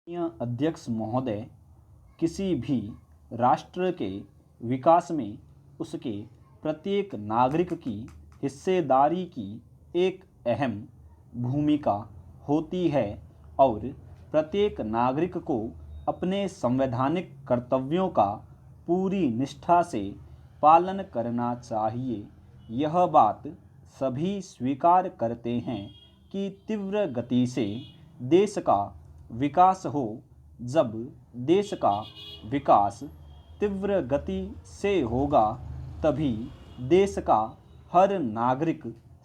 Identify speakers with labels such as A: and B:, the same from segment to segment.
A: माननीय अध्यक्ष महोदय, किसी भी राष्ट्र के विकास में उसके प्रत्येक नागरिक की हिस्सेदारी की एक अहम भूमिका होती है और प्रत्येक नागरिक को अपने संवैधानिक कर्तव्यों का पूरी निष्ठा से पालन करना चाहिए। यह बात सभी स्वीकार करते हैं कि तीव्र गति से देश का विकास हो। जब देश का विकास तीव्र गति से होगा तभी देश का हर नागरिक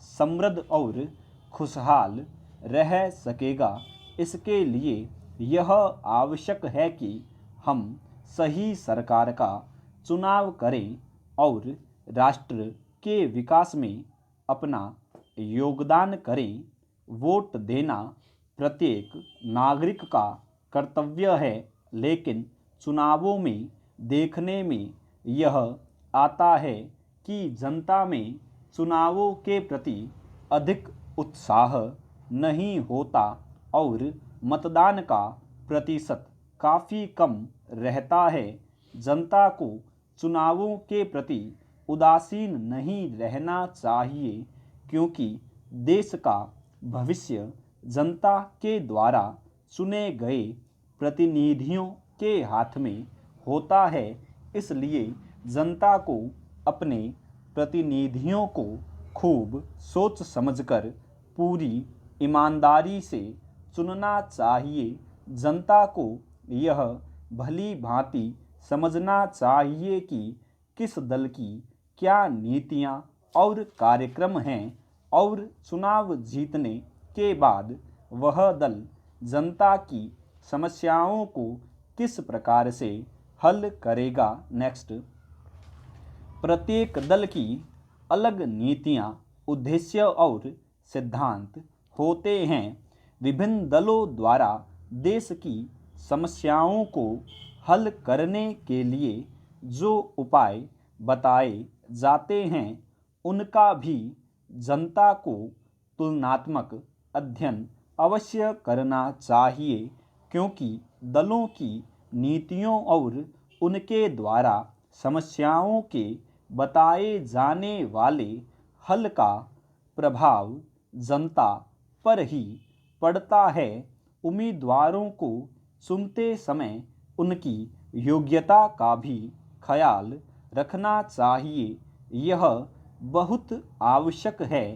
A: समृद्ध और खुशहाल रह सकेगा। इसके लिए यह आवश्यक है कि हम सही सरकार का चुनाव करें और राष्ट्र के विकास में अपना योगदान करें। वोट देना प्रत्येक नागरिक का कर्तव्य है, लेकिन चुनावों में देखने में यह आता है कि जनता में चुनावों के प्रति अधिक उत्साह नहीं होता और मतदान का प्रतिशत काफ़ी कम रहता है। जनता को चुनावों के प्रति उदासीन नहीं रहना चाहिए, क्योंकि देश का भविष्य जनता के द्वारा चुने गए प्रतिनिधियों के हाथ में होता है। इसलिए जनता को अपने प्रतिनिधियों को खूब सोच समझकर पूरी ईमानदारी से चुनना चाहिए। जनता को यह भली भांति समझना चाहिए कि किस दल की क्या नीतियां और कार्यक्रम हैं और चुनाव जीतने के बाद वह दल जनता की समस्याओं को किस प्रकार से हल करेगा। नेक्स्ट, प्रत्येक दल की अलग नीतियां, उद्देश्य और सिद्धांत होते हैं। विभिन्न दलों द्वारा देश की समस्याओं को हल करने के लिए जो उपाय बताए जाते हैं उनका भी जनता को तुलनात्मक अध्ययन अवश्य करना चाहिए, क्योंकि दलों की नीतियों और उनके द्वारा समस्याओं के बताए जाने वाले हल का प्रभाव जनता पर ही पड़ता है। उम्मीदवारों को चुनते समय उनकी योग्यता का भी ख्याल रखना चाहिए। यह बहुत आवश्यक है,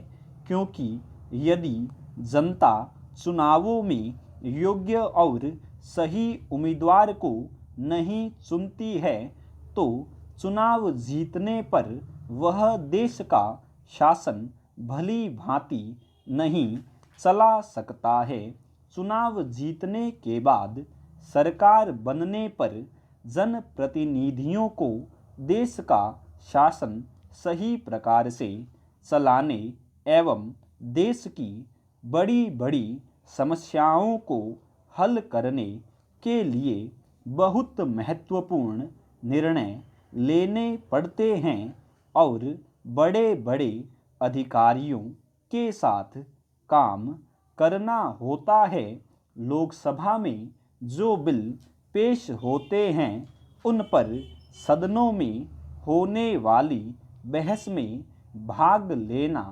A: क्योंकि यदि जनता चुनावों में योग्य और सही उम्मीदवार को नहीं चुनती है तो चुनाव जीतने पर वह देश का शासन भली भांति नहीं चला सकता है। चुनाव जीतने के बाद सरकार बनने पर जनप्रतिनिधियों को देश का शासन सही प्रकार से चलाने एवं देश की बड़ी बड़ी समस्याओं को हल करने के लिए बहुत महत्वपूर्ण निर्णय लेने पड़ते हैं और बड़े बड़े अधिकारियों के साथ काम करना होता है। लोकसभा में जो बिल पेश होते हैं उन पर सदनों में होने वाली बहस में भाग लेना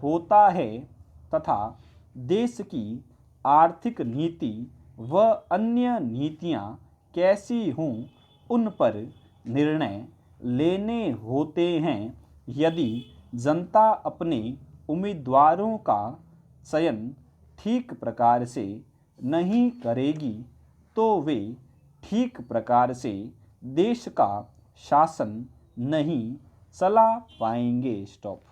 A: होता है तथा देश की आर्थिक नीति व अन्य नीतियां कैसी हों उन पर निर्णय लेने होते हैं। यदि जनता अपने उम्मीदवारों का चयन ठीक प्रकार से नहीं करेगी तो वे ठीक प्रकार से देश का शासन नहीं चला पाएंगे। स्टॉप।